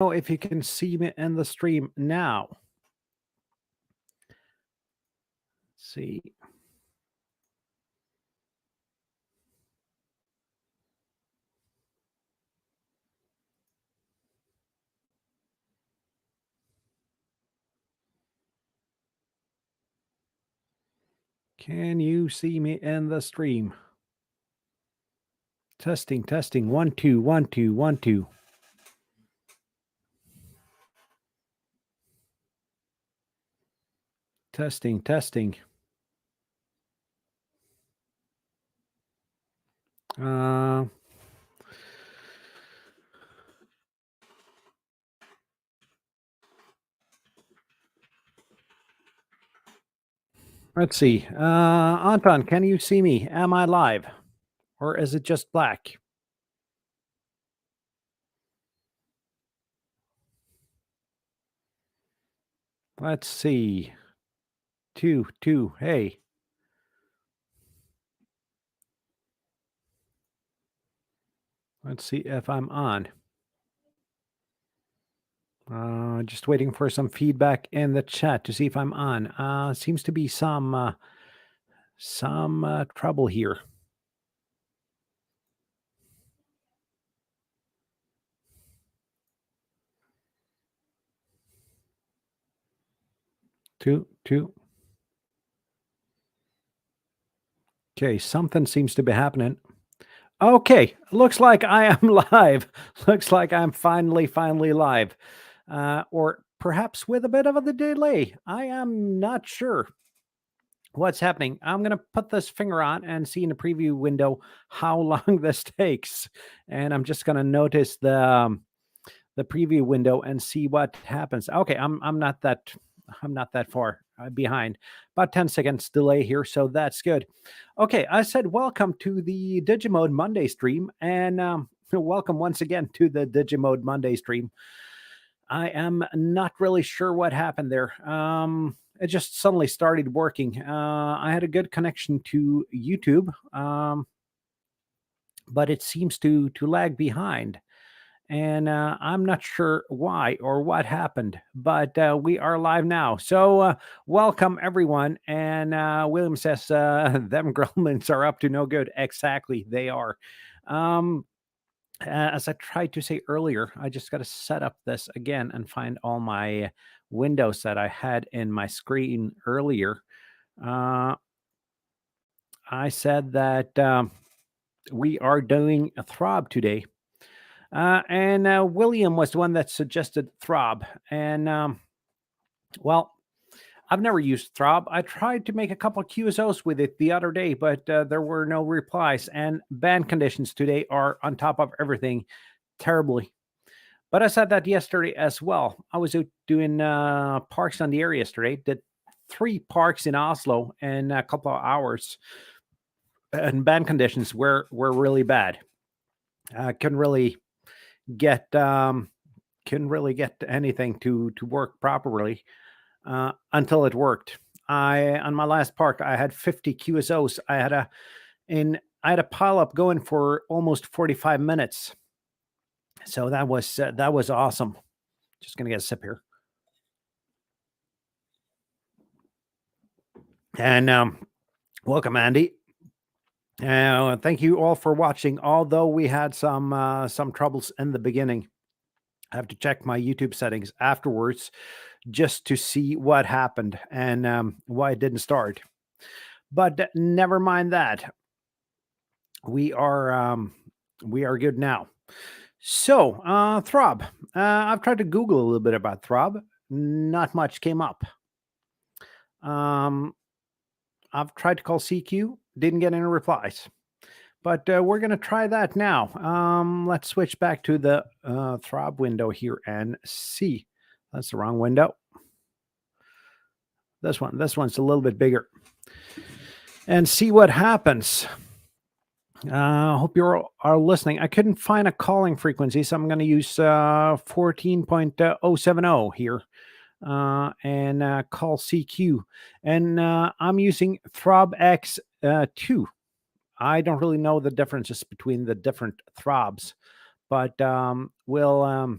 know if you can see me in the stream now. Let's see. Can you see me in the stream? Testing, testing. 1, 2, 1, 2, 1, 2. Testing, testing. Let's see. Anton, can you see me? Am I live? Or is it just black? Let's see. 2, 2. Hey. Let's see if I'm on. Just waiting for some feedback in the chat to see if I'm on. Seems to be some trouble here. Two. Okay, something seems to be happening. Okay, looks like I am live. Looks like I'm finally live. Or perhaps with a bit of a delay. I am not sure what's happening. I'm going to put this finger on and see in the preview window how long this takes. And I'm just going to notice the preview window and see what happens. Okay, I'm not that far behind. About 10 seconds delay here, so that's good. Okay, I said welcome to the Digimode Monday stream, and welcome once again to the Digimode Monday stream. I am not really sure what happened there. It just suddenly started working. I had a good connection to YouTube, but it seems to lag behind. And I'm not sure why or what happened, but we are live now. So welcome, everyone. And William says, them gremlins are up to no good. Exactly, they are. As I tried to say earlier, I just got to set up this again and find all my windows that I had in my screen earlier. I said that we are doing a Throb today. And William was the one that suggested Throb. And well, I've never used Throb. I tried to make a couple of QSOs with it the other day, but there were no replies. And band conditions today are on top of everything terribly. But I said that yesterday as well. I was out doing parks on the air yesterday. Did 3 parks in Oslo in a couple of hours. And band conditions were really bad. Couldn't really get anything to work properly until it worked. On my last park, I had 50 QSOs. I had a pile up going for almost 45 minutes. So that was awesome. Just gonna get a sip here. And welcome, Andy. Thank you all for watching. Although we had some troubles in the beginning, I have to check my YouTube settings afterwards just to see what happened and why it didn't start. But never mind that. We are good now. So Throb. I've tried to Google a little bit about Throb. Not much came up. I've tried to call CQ, didn't get any replies. But we're going to try that now. Let's switch back to the Throb window here and see. That's the wrong window. This one's a little bit bigger. And see what happens. Hope you are listening. I couldn't find a calling frequency, so I'm going to use 14.070 here and call CQ. And I'm using Throb X2. I don't really know the differences between the different Throbs, but we'll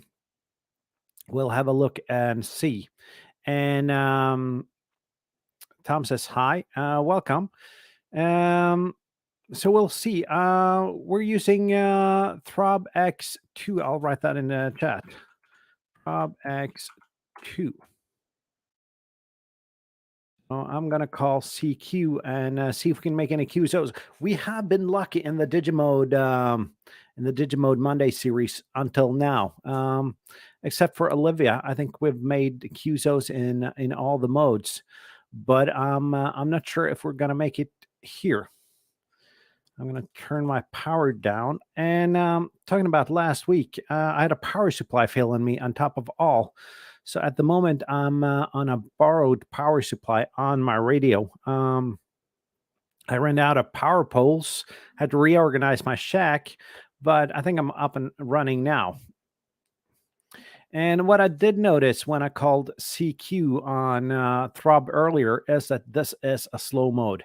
we'll have a look and see. And Tom says hi, welcome. Um, so we'll see. We're using Throb X2. I'll write that in the chat. Throb X2. I'm gonna call CQ and see if we can make any QSOs. We have been lucky in the Digimode Monday series until now, except for Olivia. I think we've made QSOs in all the modes, but I'm not sure if we're gonna make it here. I'm gonna turn my power down. And talking about last week, I had a power supply failing me on top of all. So at the moment, I'm on a borrowed power supply on my radio. I ran out of power poles, had to reorganize my shack, but I think I'm up and running now. And what I did notice when I called CQ on Throb earlier is that this is a slow mode.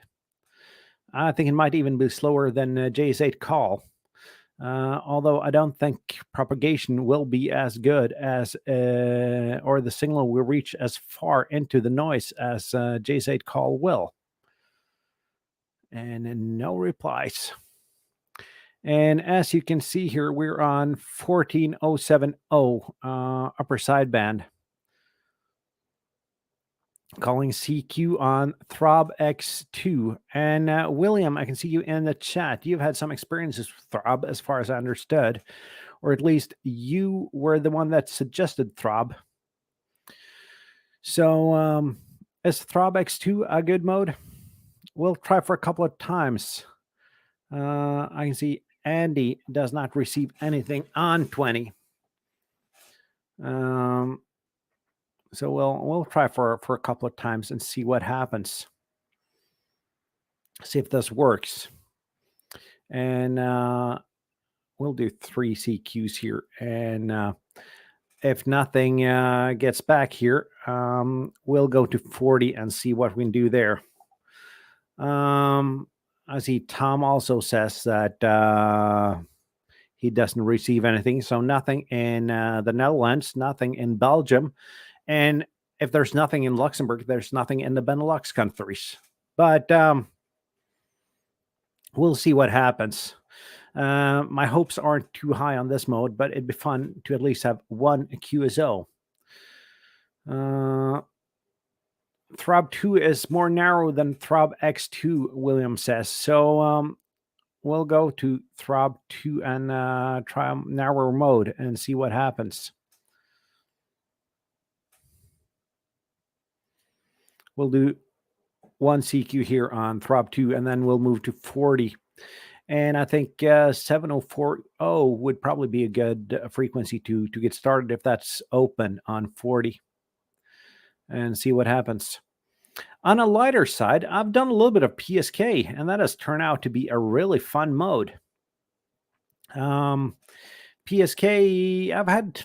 I think it might even be slower than JS8 call. Although I don't think propagation will be as good as, or the signal will reach as far into the noise as JS8 call will. And no replies. And as you can see here, we're on 14070 upper sideband. Calling CQ on Throb X2. And William, I can see you in the chat. You've had some experiences with Throb, as far as I understood, or at least you were the one that suggested Throb. So is Throb X2 a good mode? We'll try for a couple of times. I can see Andy does not receive anything on 20. So we'll try for a couple of times and see what happens. See if this works. And we'll do 3 CQs here. And if nothing gets back here, we'll go to 40 and see what we can do there. I see Tom also says that he doesn't receive anything. So nothing in the Netherlands, nothing in Belgium. And if there's nothing in Luxembourg, there's nothing in the Benelux countries. But we'll see what happens. My hopes aren't too high on this mode, but it'd be fun to at least have one QSO. Throb 2 is more narrow than Throb X2, William says. So we'll go to Throb 2 and try a narrower mode and see what happens. We'll do 1 CQ here on Throb 2, and then we'll move to 40. And I think 7040 would probably be a good frequency to get started if that's open on 40. And see what happens. On a lighter side, I've done a little bit of PSK, and that has turned out to be a really fun mode. PSK, I've had,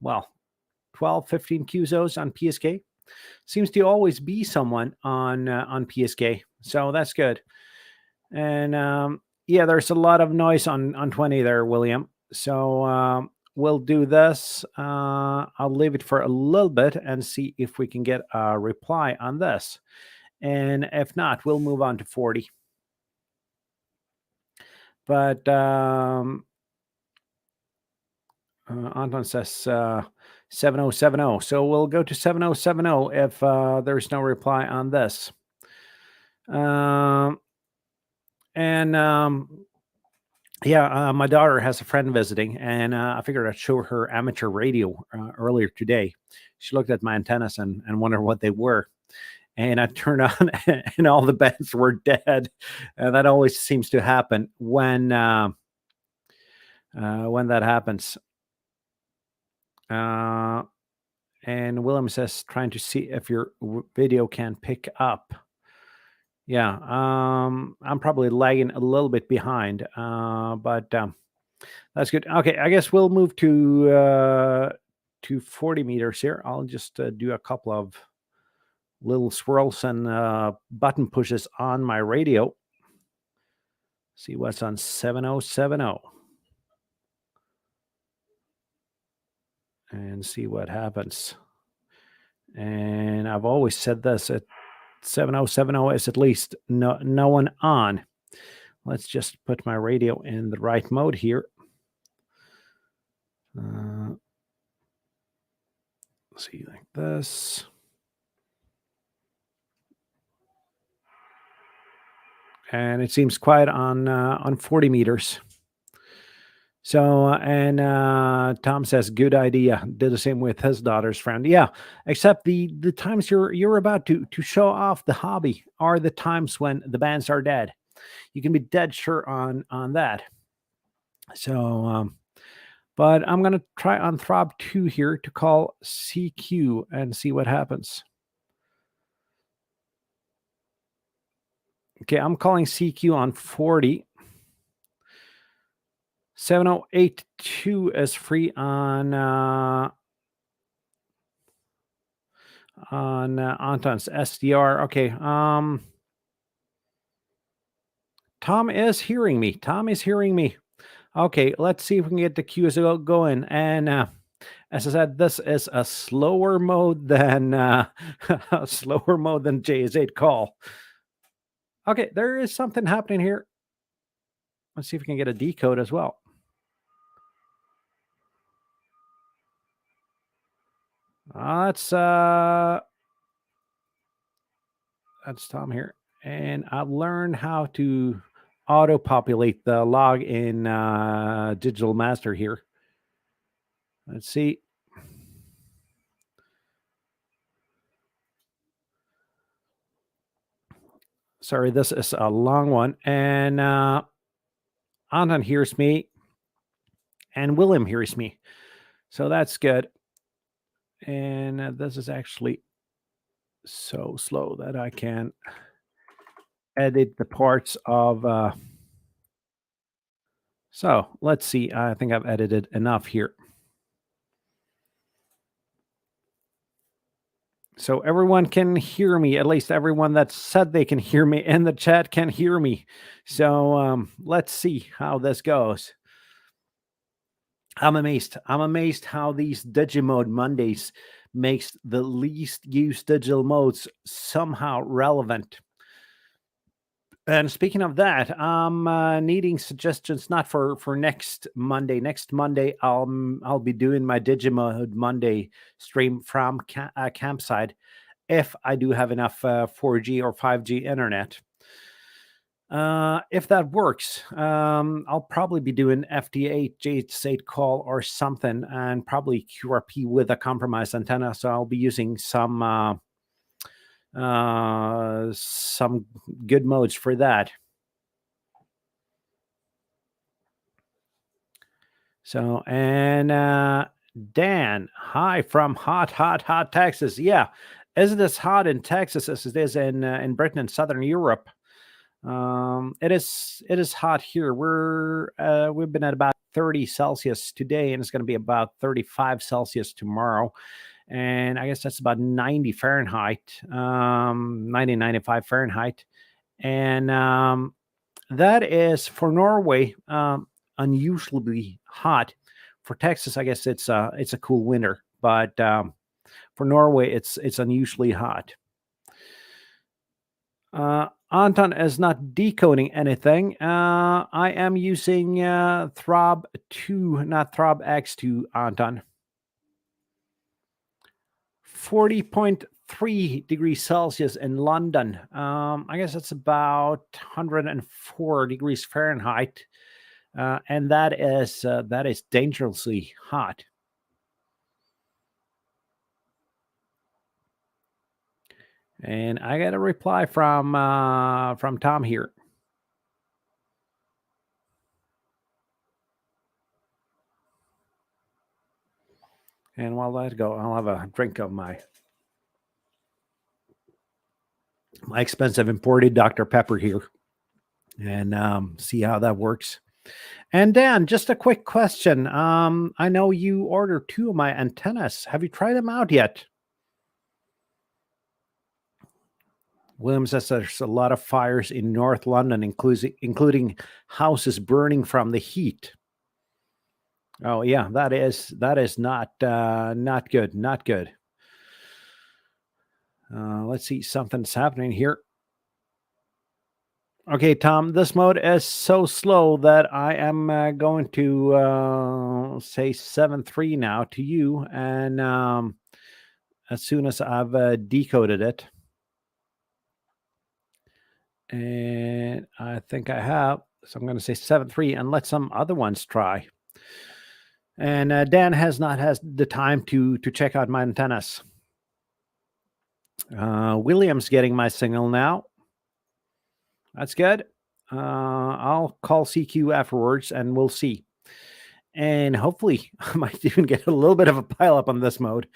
12, 15 QSOs on PSK. Seems to always be someone on PSK, so that's good. And yeah, there's a lot of noise on 20 there, William. So we'll do this. I'll leave it for a little bit and see if we can get a reply on this. And if not, we'll move on to 40. But Anton says 7070. So we'll go to 7070 if there's no reply on this. Yeah, my daughter has a friend visiting, and I figured I'd show her amateur radio earlier today. She looked at my antennas and wondered what they were. And I turned on, and all the bands were dead. That always seems to happen when that happens. And Willem says, trying to see if your video can pick up. Yeah, I'm probably lagging a little bit behind, but that's good. Okay, I guess we'll move to 40 meters here. I'll just do a couple of little swirls and button pushes on my radio. See what's on 7070. and see what happens. And I've always said this at 7070 is at least no one on. Let's just put my radio in the right mode here. See, like this. And it seems quiet on 40 meters. So, and Tom says, good idea. Did the same with his daughter's friend. Yeah, except the times you're about to show off the hobby are the times when the bands are dead. You can be dead sure on that. So, but I'm gonna try on Throb 2 here to call CQ and see what happens. Okay, I'm calling CQ on 40. 7082 is free on Anton's SDR. Okay. Tom is hearing me. Tom is hearing me. Okay, let's see if we can get the QSO going. And as I said, this is a slower mode than JS8 call. Okay, there is something happening here. Let's see if we can get a decode as well. That's Tom here. And I've learned how to auto-populate the log in Digital Master here. Let's see. Sorry, this is a long one. And Anton hears me. And William hears me. So that's good. And this is actually so slow that I can edit the parts of... So let's see. I think I've edited enough here. So everyone can hear me. At least everyone that said they can hear me in the chat can hear me. So let's see how this goes. I'm amazed. I'm amazed how these Digimode Mondays makes the least used digital modes somehow relevant. And speaking of that, I'm needing suggestions not for next Monday. Next Monday, I'll be doing my Digimode Monday stream from campsite if I do have enough 4G or 5G internet. If that works, I'll probably be doing FT8, JS8 call or something, and probably QRP with a compromised antenna. So I'll be using some good modes for that. So, and Dan, hi from hot Texas. Yeah, isn't as hot in Texas as it is in Britain and Southern Europe? It is hot here. We've been at about 30 Celsius today, and it's going to be about 35 Celsius tomorrow. And I guess that's about 90 Fahrenheit, 95 Fahrenheit. And that is for Norway, unusually hot. For Texas, I guess it's a cool winter, but for Norway, it's unusually hot. Anton is not decoding anything. I am using Throb 2, not Throb X2, Anton. 40.3 degrees Celsius in London. I guess it's about 104 degrees Fahrenheit. And that is dangerously hot. And I got a reply from Tom here. And while that go, I'll have a drink of my expensive imported Dr. Pepper here, and see how that works. And Dan, just a quick question. I know you ordered 2 of my antennas. Have you tried them out yet? William says there's a lot of fires in North London, including houses burning from the heat. Oh yeah, that is not good, not good. Let's see, something's happening here. Okay, Tom, this mode is so slow that I am going to say 7.3 now to you, and as soon as I've decoded it, and I think I have, so I'm going to say 7.3 and let some other ones try. And Dan has not had the time to check out my antennas. William's getting my signal now. That's good. I'll call CQ afterwards and we'll see. And hopefully I might even get a little bit of a pileup on this mode.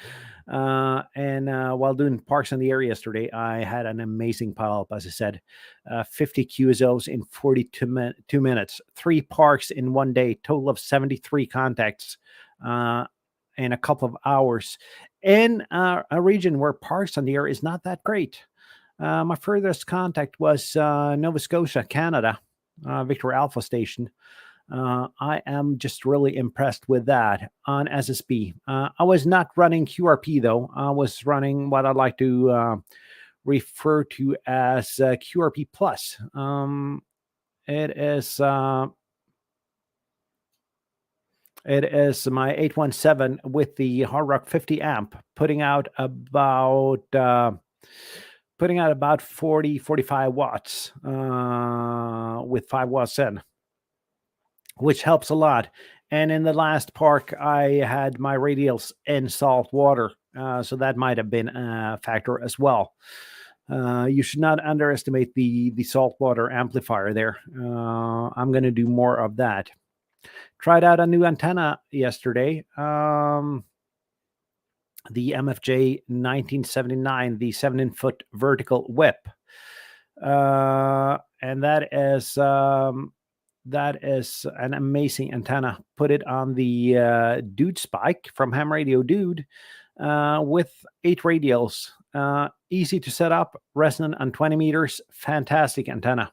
And while doing parks in the area yesterday, I had an amazing pileup, as I said. 50 QSOs in 42 minutes, 3 parks in one day, total of 73 contacts in a couple of hours in a region where parks on the air is not that great. My furthest contact was Nova Scotia, Canada, Victor Alpha Station. I am just really impressed with that on SSB. I was not running QRP though. I was running what I like to refer to as QRP Plus. It is my 817 with the Hard Rock 50 amp, putting out about 45 watts with 5 watts in, which helps a lot. And in the last park, I had my radials in salt water, so that might have been a factor as well. You should not underestimate the saltwater amplifier there. I'm going to do more of that. Tried out a new antenna yesterday. The MFJ 1979, the 7-foot vertical whip. And that is an amazing antenna. Put it on the Dude Spike from Ham Radio Dude with 8 radials. Easy to set up, resonant on 20 meters. Fantastic antenna.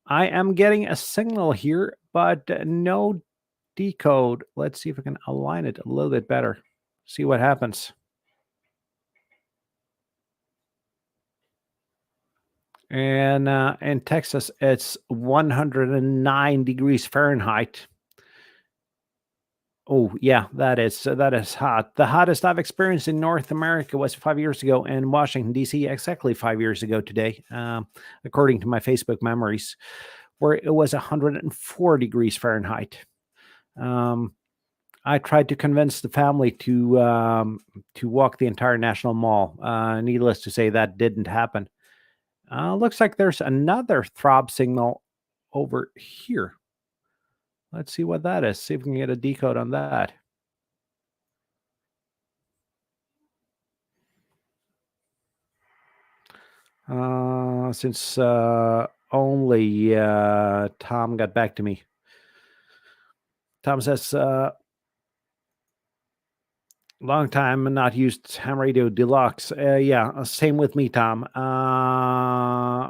I am getting a signal here, but no decode. Let's see if I can align it a little bit better. See what happens. And in Texas, it's 109 degrees Fahrenheit. Oh yeah, that is hot. The hottest I've experienced in North America was 5 years ago in Washington D.C. Exactly 5 years ago today, according to my Facebook memories, where it was 104 degrees Fahrenheit. I tried to convince the family to walk the entire National Mall. Needless to say, that didn't happen. Looks like there's another throb signal over here. Let's see what that is. See if we can get a decode on that. Since only Tom got back to me. Tom says, long time not used Ham Radio Deluxe. Yeah, same with me, Tom.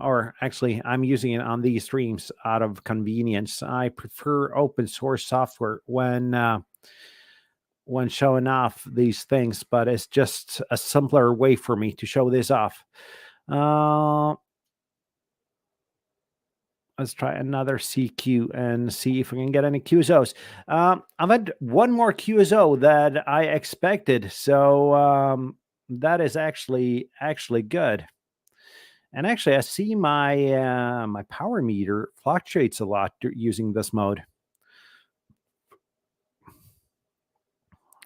Or actually, I'm using it on these streams out of convenience. I prefer open source software when showing off these things, but it's just a simpler way for me to show this off. Let's try another CQ and see if we can get any QSOs. I've had one more QSO that I expected, so that is actually good. And actually, I see my my power meter fluctuates a lot using this mode.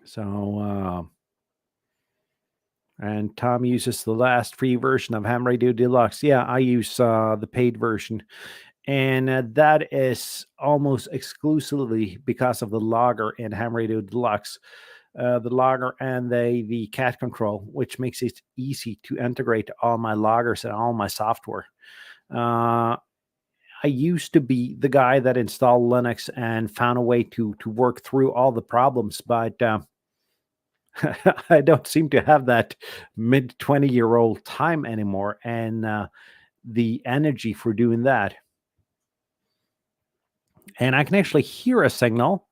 So, and Tom uses the last free version of Ham Radio Deluxe. Yeah, I use the paid version. And that is almost exclusively because of the logger in Ham Radio Deluxe. The logger and the cat control, which makes it easy to integrate all my loggers and all my software. I used to be the guy that installed Linux and found a way to work through all the problems, but I don't seem to have that mid 20-year-old time anymore and the energy for doing that. And I can actually hear a signal,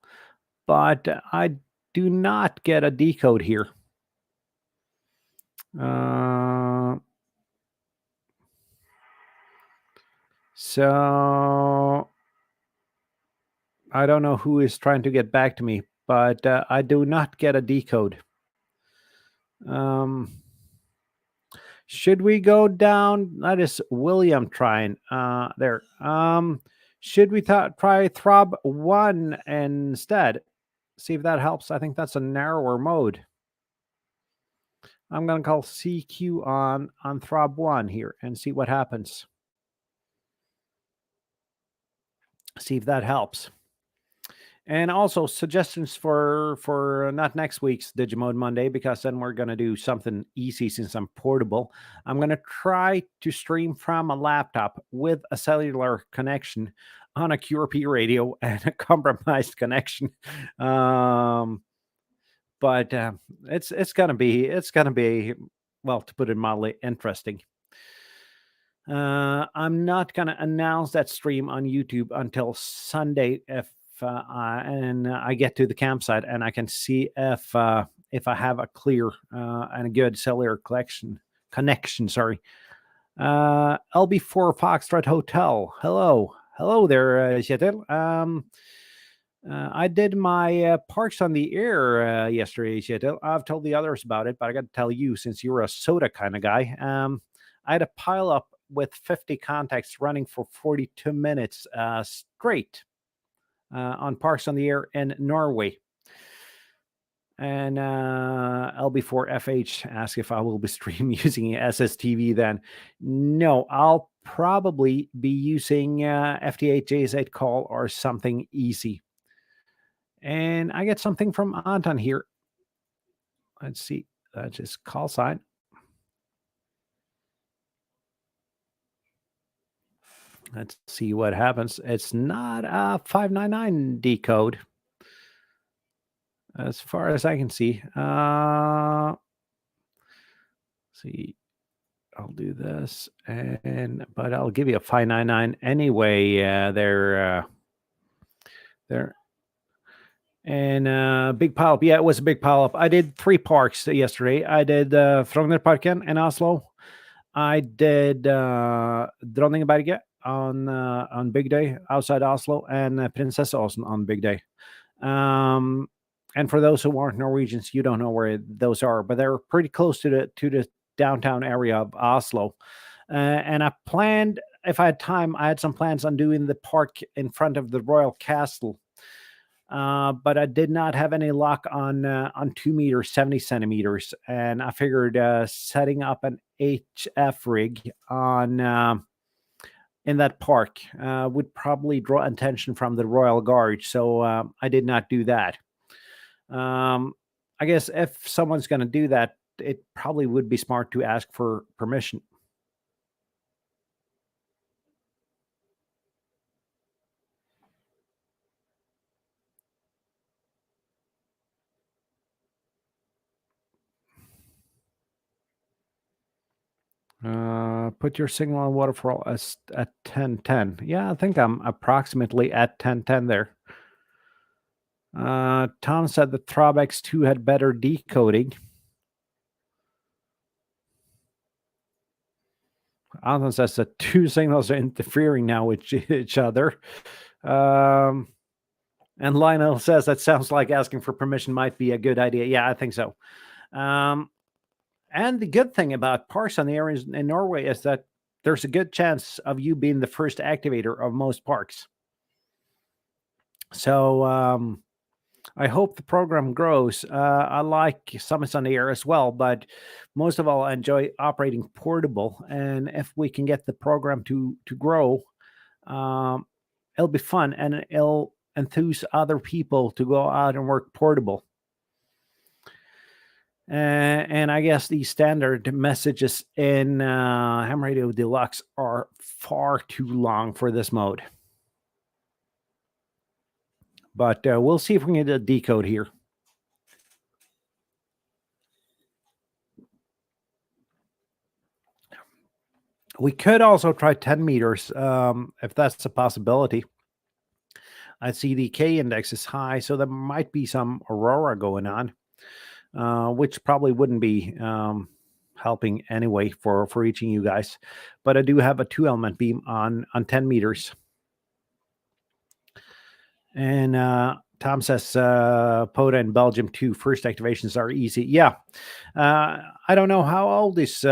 but I do not get a decode here. So I don't know who is trying to get back to me, but I do not get a decode. Should we go down? That is William trying. There. Should we try Throb 1 instead? See if that helps. I think that's a narrower mode. I'm going to call CQ on Throb 1 here and see what happens. See if that helps. And also suggestions for not next week's Digimode Monday, because then we're going to do something easy since I'm portable. I'm going to try to stream from a laptop with a cellular connection on a QRP radio and a compromised connection. But it's going to be, well, to put it mildly, interesting. I'm not going to announce that stream on YouTube until Sunday if I get to the campsite and I can see if I have a clear and a good cellular connection. Sorry. LB4 Foxtrot Hotel. Hello there, Kjetil. I did my Parks on the Air yesterday, Kjetil. I've told the others about it, but I got to tell you, since you're a soda kind of guy, I had a pile up with 50 contacts running for 42 minutes straight on Parks on the Air in Norway. And LB0FI asked if I will be streaming using SSTV then. No, I'll probably be using FT8 JS8 call or something easy. And I get something from Anton here. Let's see. That's his call sign. Let's see what happens. It's not a 599 decode, as far as I can see. See, I'll do this, but I'll give you a 599 anyway. There. And big pile up. Yeah, it was a big pile up. I did 3 parks yesterday. I did Frognerparken in Oslo. I did Dronningberget on big day outside Oslo, and Prinsesseåsen on big day. And for those who aren't Norwegians, you don't know where those are, but they're pretty close to the downtown area of Oslo. And I planned, if I had time, I had some plans on doing the park in front of the Royal Castle. But I did not have any luck on 2 meters, 70 centimeters. And I figured setting up an HF rig on in that park would probably draw attention from the Royal Guard. So I did not do that. I guess if someone's going to do that, it probably would be smart to ask for permission. Put your signal on waterfall at 1010. Yeah, I think I'm approximately at 1010 there. Tom said the Throb X2 had better decoding. Anton says the 2 signals are interfering now with each other. And Lionel says that sounds like asking for permission might be a good idea. Yeah, I think so. And the good thing about Parks on the Air in Norway is that there's a good chance of you being the first activator of most parks. So I hope the program grows. I like Summits on the Air as well, but most of all, I enjoy operating portable. And if we can get the program to grow, it'll be fun, and it'll enthuse other people to go out and work portable. And I guess the standard messages in Ham Radio Deluxe are far too long for this mode. But we'll see if we can get a decode here. We could also try 10 meters if that's a possibility. I see the K index is high, so there might be some aurora going on, which probably wouldn't be helping anyway for reaching you guys. But I do have a 2-element beam on 10 meters. And Tom says POTA in Belgium too. First activations are easy. Yeah. I don't know how old is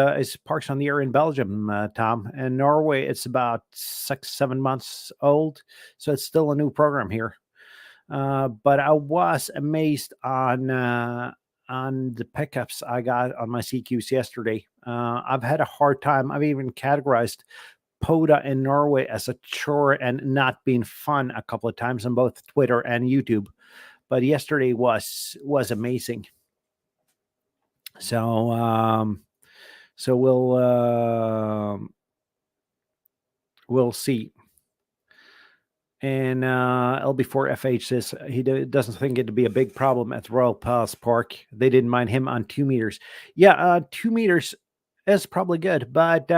Parks on the Air in Belgium, Tom. In Norway, it's about 6-7 months old. So it's still a new program here. But I was amazed on the pickups I got on my CQs yesterday. I've had a hard time. I've even categorized POTA in Norway as a chore and not being fun a couple of times on both Twitter and YouTube. But yesterday was amazing. So we'll see. And LB0FI says he doesn't think it'd be a big problem at Royal Palace Park. They didn't mind him on 2 meters. Yeah, 2 meters is probably good. But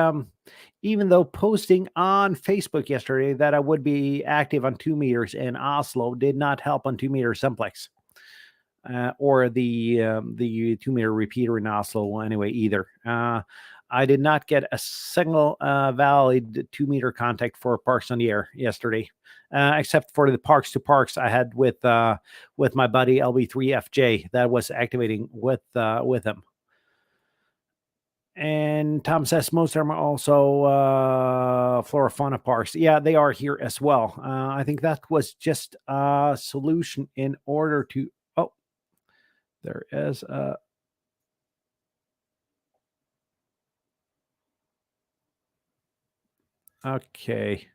even though posting on Facebook yesterday that I would be active on 2 meters in Oslo did not help on 2 meter simplex. Or the 2 meter repeater in Oslo anyway either. I did not get a single valid 2 meter contact for Parks on the Air yesterday, except for the Parks to Parks I had with my buddy LB0FI that was activating with him. And Tom says most of them are also Flora Parks. Yeah, they are here as well. I think that was just a solution in order to. Oh, there is a. Okay.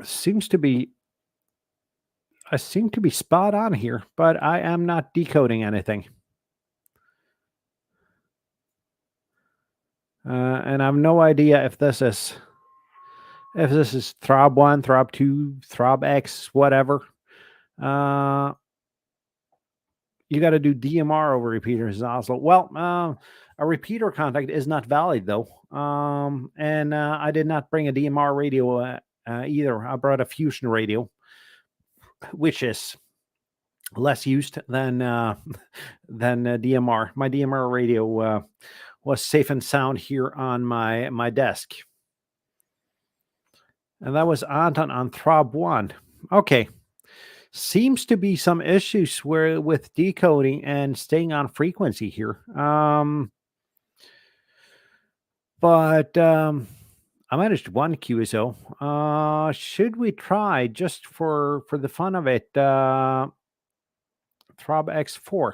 Seems to be. I seem to be spot on here, but I am not decoding anything. And I have no idea if this is Throb 1, Throb 2, Throb X, whatever. You got to do DMR over repeaters in Oslo. Well, a repeater contact is not valid though. And I did not bring a DMR radio either. I brought a fusion radio, which is less used than DMR. My DMR radio was safe and sound here on my desk. And that was Anton on Throb 1. Okay. Seems to be some issues with decoding and staying on frequency here. But I managed one QSO. Should we try just for the fun of it, Throb X4?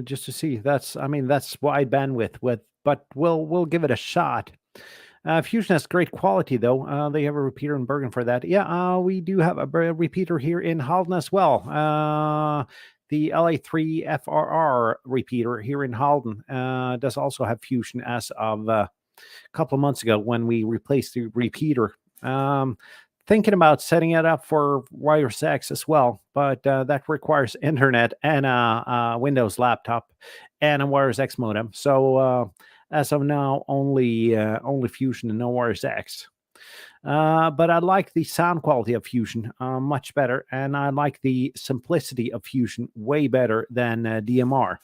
Just to see. That's wide bandwidth but we'll give it a shot. Fusion has great quality though. They have a repeater in Bergen for that. Yeah, we do have a repeater here in Halden as well. The LB0FI repeater here in Halden does also have fusion as of a couple of months ago when we replaced the repeater. Thinking about setting it up for Wireless X as well, but that requires internet and a Windows laptop and a Wireless X modem. So as of now, only Fusion and no Wireless X. But I like the sound quality of Fusion much better, and I like the simplicity of Fusion way better than DMR.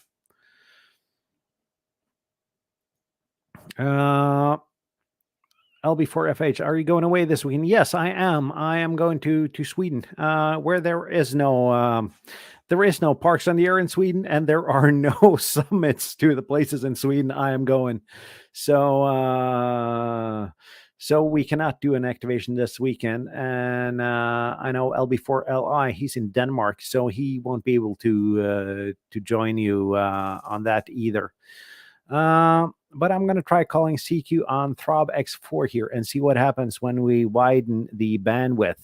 LB0FI, are you going away this weekend? Yes, I am. I am going to Sweden, where there is no Parks on the Air in Sweden, and there are no summits to the places in Sweden I am going. So we cannot do an activation this weekend. And I know LB4LI, he's in Denmark, so he won't be able to join you on that either. But I'm going to try calling CQ on Throb X4 here and see what happens when we widen the bandwidth.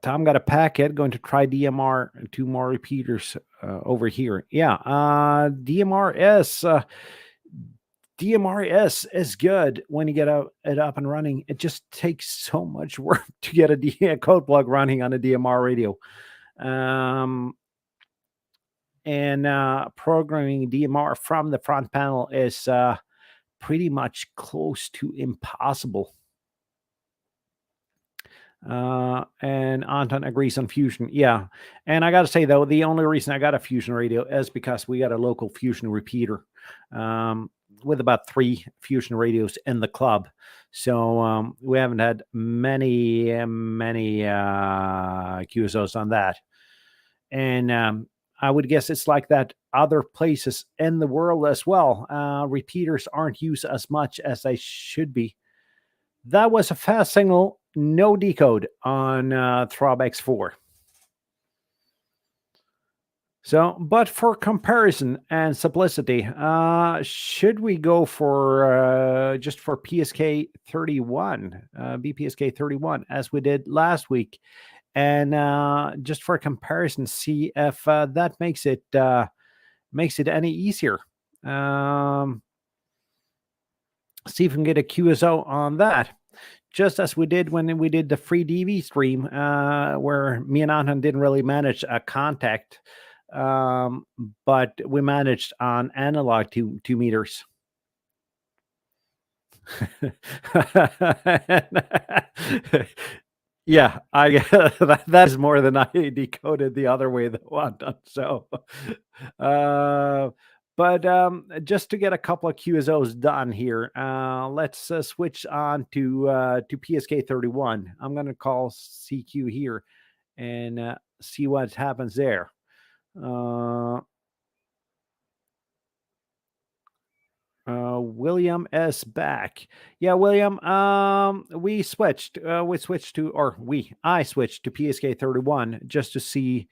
Tom got a packet, going to try DMR, 2 more repeaters over here. Yeah, DMR is good when you get it up and running. It just takes so much work to get a code plug running on a DMR radio. and programming DMR from the front panel is pretty much close to impossible. And Anton agrees on Fusion. Yeah. And I got to say, though, the only reason I got a Fusion radio is because we got a local Fusion repeater with about 3 Fusion radios in the club. So we haven't had many QSOs on that. And I would guess it's like that other places in the world as well. Repeaters aren't used as much as they should be. That was a fast signal, no decode on Throb X4. So, but for comparison and simplicity, should we go for just for PSK 31, BPSK 31, as we did last week, and just for comparison, see if that makes it any easier. See if we can get a QSO on that. Just as we did when we did the free DV stream, where me and Anton didn't really manage a contact, but we managed on analog 2 meters. Yeah, that is more than I decoded the other way, though, Anton. So, but just to get a couple of QSOs done here, let's switch on to PSK 31. I'm going to call CQ here and see what happens there. William S. back. Yeah, William, I switched to PSK 31 just to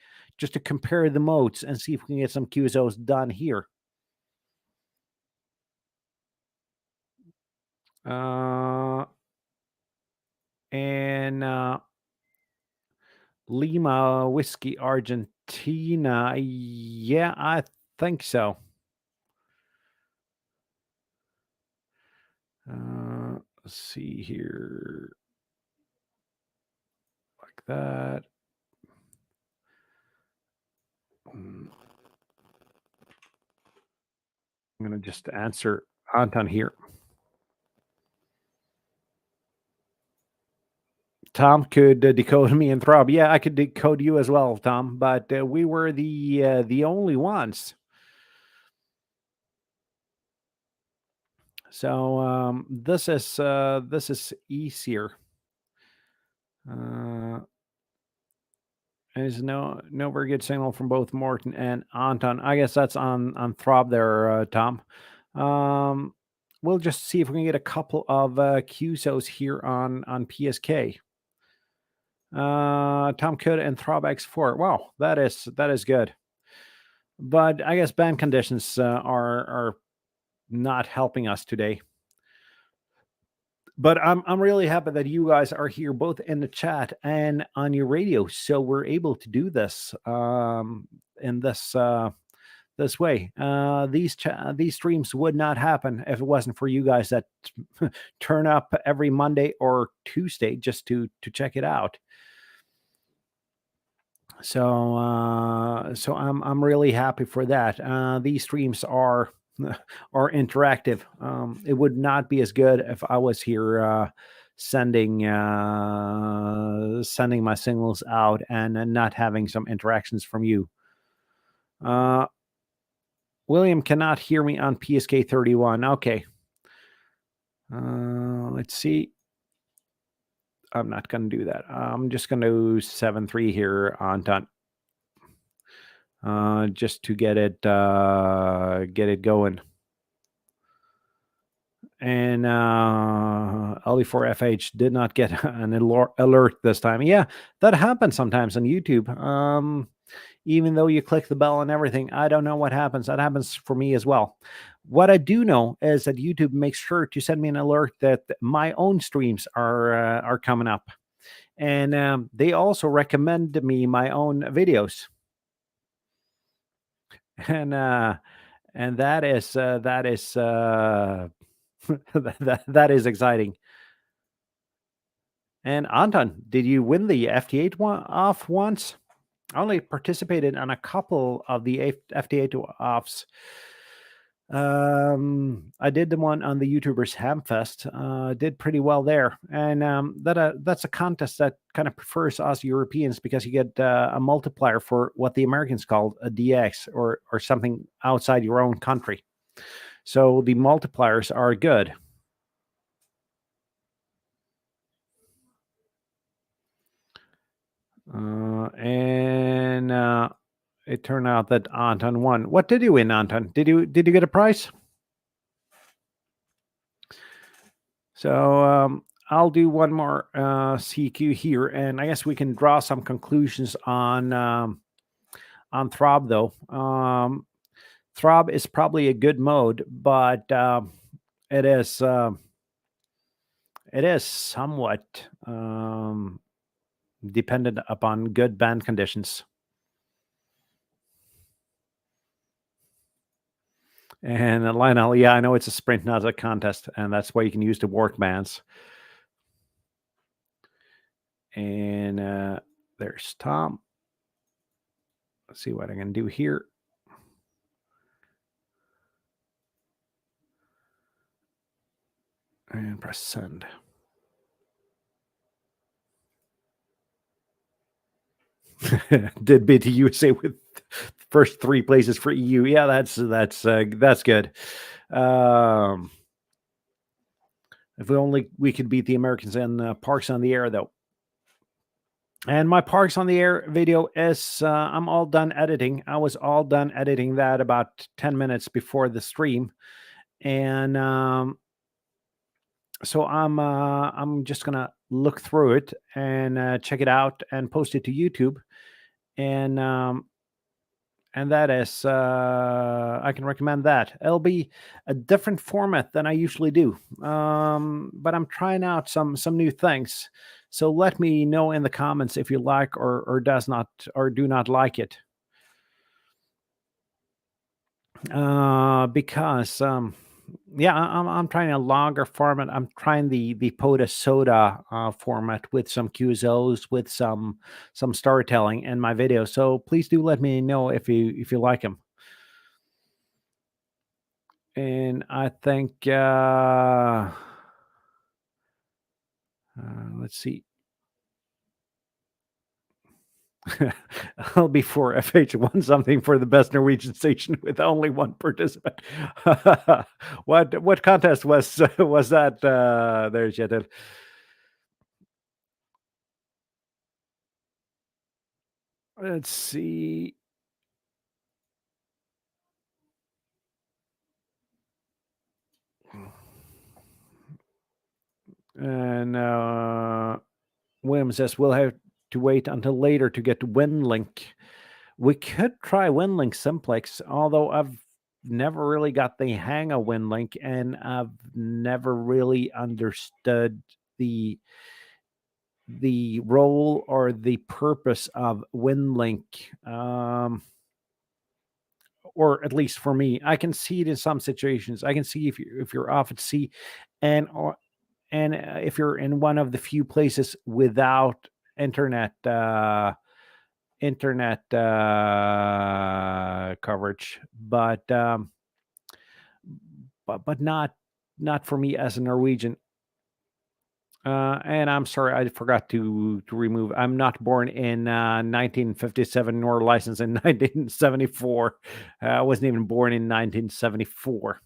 compare the modes and see if we can get some QSOs done here. And Lima Whiskey Argentina. Yeah, I think so. Let's see here. Like that. I'm going to just answer Anton here. Tom could decode me and Throb. Yeah, I could decode you as well, Tom, but we were the only ones. So this is easier. And there's no very good signal from both Morton and Anton. I guess that's on Throb there, Tom. We'll just see if we can get a couple of QSOs here on PSK. Tom Coda and Throb X4. Wow, that is good. But I guess band conditions are not helping us today. But I'm really happy that you guys are here, both in the chat and on your radio, so we're able to do this in this way. These streams would not happen if it wasn't for you guys that turn up every Monday or Tuesday just to check it out. So I'm really happy for that. These streams are interactive. It would not be as good if I was here sending my signals out and not having some interactions from you. William cannot hear me on PSK 31. Okay. Let's see. I'm not going to do that. I'm just going to 7.3 here on done. Just to get it going. And LB0FI did not get an alert this time. Yeah, that happens sometimes on YouTube. Even though you click the bell and everything, I don't know what happens. That happens for me as well. What I do know is that YouTube makes sure to send me an alert that my own streams are coming up, and they also recommend me my own videos, and that is that is exciting. And Anton, did you win the FT8 off once? I only participated on a couple of the FT8 offs. I did the one on the YouTubers Hamfest. Did pretty well there, and that's a contest that kind of prefers us Europeans because you get a multiplier for what the Americans call a DX or something outside your own country. So the multipliers are good. And it turned out that Anton won. What did you win, Anton? Did you get a prize? So I'll do one more CQ here, and I guess we can draw some conclusions on Throb, though. Throb is probably a good mode, but it is somewhat dependent upon good band conditions. And Lionel, yeah, I know it's a sprint, not a contest, and that's why you can use the work bands. And there's Tom. Let's see what I can do here. And press send. Did beat the USA with first 3 places for EU. Yeah, that's good. If we could beat the Americans in Parks on the Air, though. And my Parks on the Air video is I'm all done editing. I was all done editing that about 10 minutes before the stream, and so I'm just gonna look through it and check it out and post it to YouTube, and that is I can recommend that. It'll be a different format than I usually do, but I'm trying out some new things. So let me know in the comments if you like or does not or do not like it, because yeah, I'm trying a longer format. I'm trying the POTA Soda format with some QSOs, with some storytelling in my video. So please do let me know if you like them. And I think let's see. LB0FI won something for the best Norwegian station with only one participant. What contest was that? There, Kjetil. Let's see. And William says we'll have to wait until later to get WinLink. We could try WinLink Simplex, although I've never really got the hang of WinLink, and I've never really understood the role or the purpose of WinLink. Or at least for me, I can see it in some situations. I can see if you're off at sea, and if you're in one of the few places without internet coverage, but not for me as a Norwegian. And I'm sorry, I forgot to remove. I'm not born in 1957 nor licensed in 1974. I wasn't even born in 1974.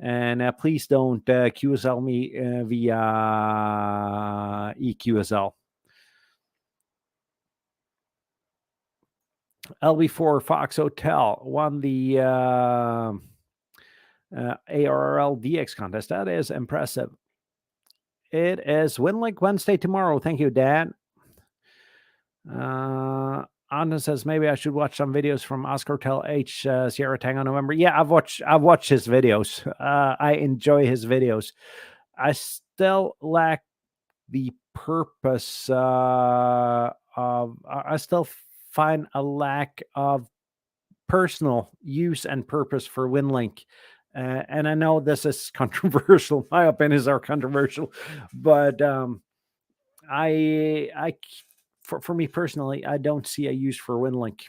And please don't QSL me via EQSL. LB4 Fox Hotel won the ARL DX contest. That is impressive. It is WinLink Wednesday tomorrow. Thank you, Dan. Anton says maybe I should watch some videos from Oscar Hotel H Sierra Tango November. Yeah, I've watched his videos. I enjoy his videos. I still lack the purpose of. I still find a lack of personal use and purpose for WinLink. And I know this is controversial. My opinions are controversial, but I for me personally, I don't see a use for WinLink.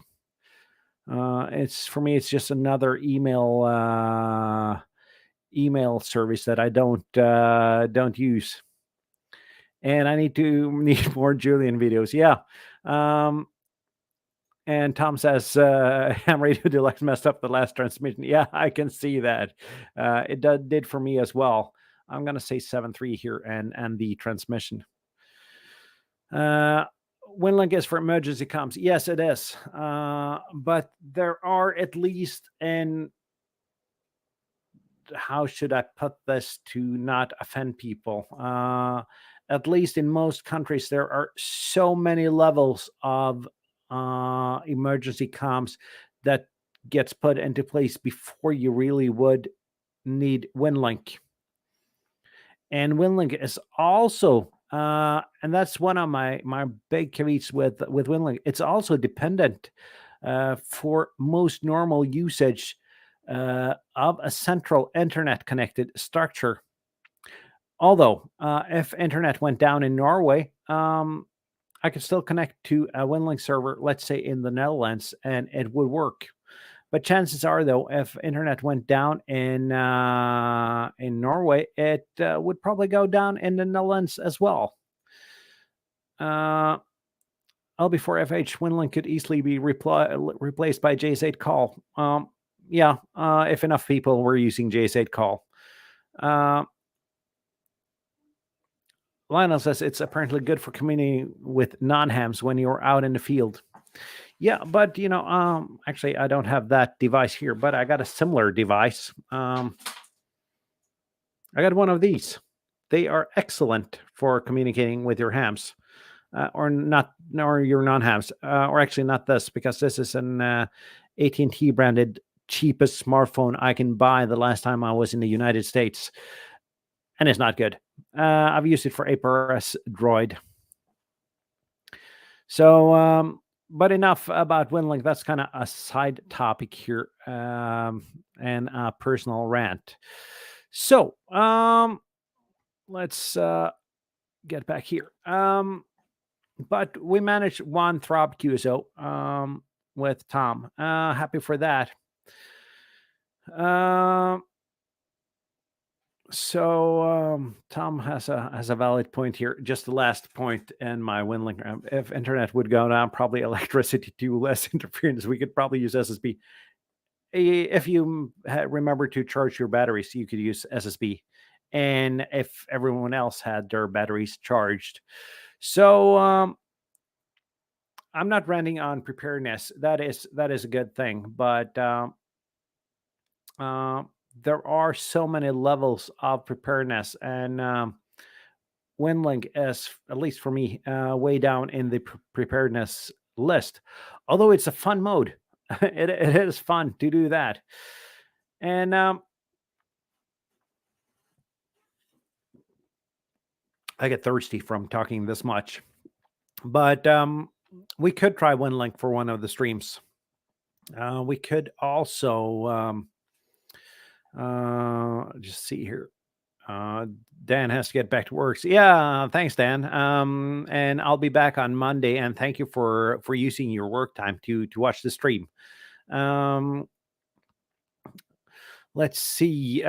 It's for me, it's just another email service that I don't use, and I need more Julian videos. Yeah. And Tom says, Ham Radio Deluxe messed up the last transmission. Yeah, I can see that. It did for me as well. I'm going to say 7.3 here and the transmission. WinLink is for emergency comms. Yes, it is. But there are at least, and how should I put this to not offend people? At least in most countries, there are so many levels of emergency comms that gets put into place before you really would need WinLink. And WinLink is also, and that's one of my big caveats with WinLink. It's also dependent for most normal usage of a central internet connected structure. Although, if internet went down in Norway, I could still connect to a WinLink server, let's say in the Netherlands, and it would work. But chances are, though, if internet went down in Norway, it would probably go down in the Netherlands as well. LB0FI WinLink could easily be replaced by JS8 call. Yeah, if enough people were using JS8 call. Lionel says it's apparently good for communicating with non-hams when you're out in the field. Yeah, but actually I don't have that device here, but I got a similar device. I got one of these. They are excellent for communicating with your hams, or your non-hams, or actually not this, because this is an AT&T branded cheapest smartphone I can buy the last time I was in the United States, and it's not good. I've used it for APRS Droid. So, but enough about WinLink. That's kind of a side topic here, and a personal rant. So, let's get back here. But we managed one Throb QSO with Tom. Happy for that. So Tom has a valid point here. Just the last point in my WinLink. If internet would go down, probably electricity too, less interference. We could probably use SSB. If you remember to charge your batteries, you could use SSB. And if everyone else had their batteries charged. So I'm not ranting on preparedness. That is a good thing. But there are so many levels of preparedness, and WinLink is, at least for me, way down in the preparedness list. Although it's a fun mode, it is fun to do that. And I get thirsty from talking this much, but we could try WinLink for one of the streams. We could also just see here. Dan has to get back to work. So yeah, thanks, Dan. And I'll be back on Monday. And thank you for using your work time to watch the stream. Let's see.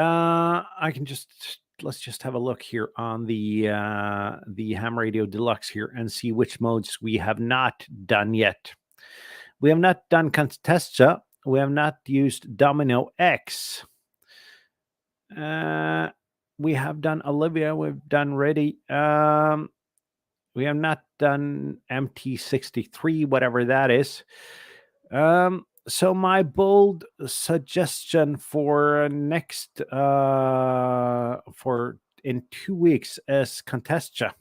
Let's just have a look here on the Ham Radio Deluxe here and see which modes we have not done yet. We have not done Contesta. We have not used Domino X. We have done Olivia. We've done Ready. We have not done MT63, whatever that is. So my bold suggestion for next for in 2 weeks is Contesta.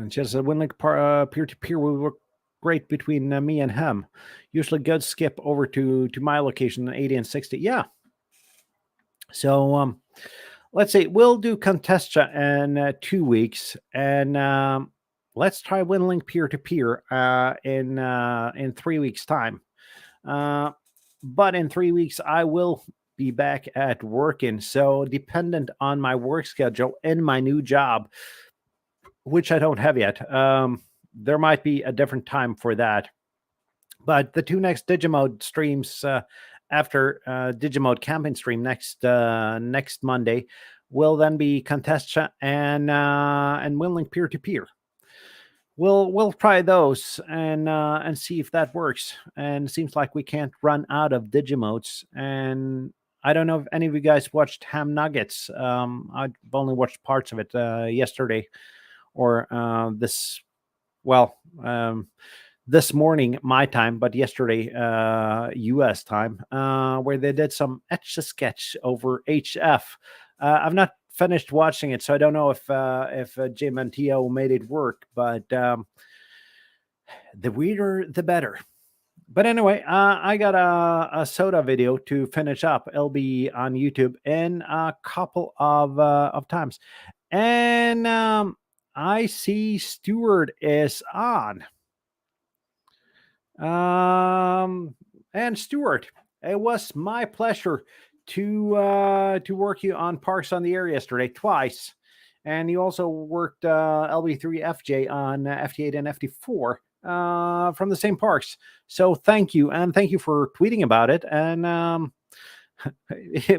Just a WinLink peer-to-peer will work great between me and him. Usually good skip over to my location, 80 and 60. Yeah. So let's see. We'll do Contesta in 2 weeks, and let's try WinLink peer-to-peer in 3 weeks' time. But in 3 weeks, I will be back at working. So dependent on my work schedule in my new job, which I don't have yet. There might be a different time for that. But the two next Digimode streams after Digimode camping stream next Monday will then be Contestia and Winlink peer to peer. We'll try those and see if that works. And it seems like we can't run out of Digimodes. And I don't know if any of you guys watched Ham Nuggets. I've only watched parts of it yesterday or this morning my time, but yesterday US time, where they did some Etch a Sketch over HF. I've not finished watching it, so I don't know if Jim and Tio made it work, but the weirder the better. But anyway, I got a soda video to finish up. It'll be on YouTube in a couple of times, and I see Stuart is on. And Stuart, it was my pleasure to work you on Parks on the Air yesterday twice, and you also worked LB0FI on FT8 and FT4 from the same parks. So thank you, and thank you for tweeting about it. And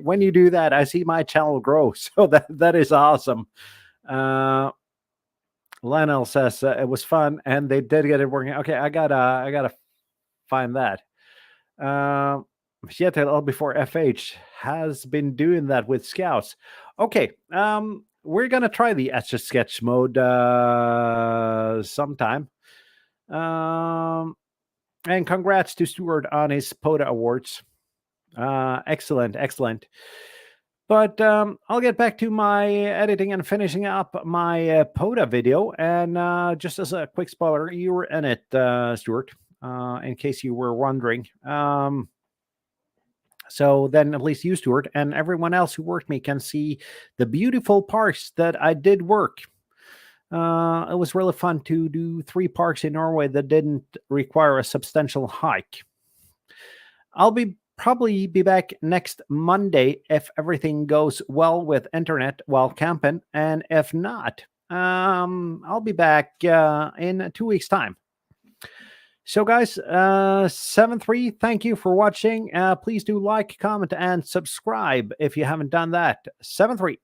when you do that, I see my channel grow, so that is awesome. Lionel says it was fun, and they did get it working. Okay, I gotta find that. Yet LB0FI has been doing that with scouts. Okay, we're gonna try the Etch a Sketch mode sometime. And congrats to Stuart on his POTA awards. Excellent. But I'll get back to my editing and finishing up my POTA video. And just as a quick spoiler, you were in it, Stuart, in case you were wondering. So then at least you, Stuart, and everyone else who worked me can see the beautiful parks that I did work. It was really fun to do 3 parks in Norway that didn't require a substantial hike. I'll probably be back next Monday if everything goes well with internet while camping, and if not, I'll be back in 2 weeks' time. So guys, 7-3, thank you for watching. Please do like, comment, and subscribe if you haven't done that. 7-3.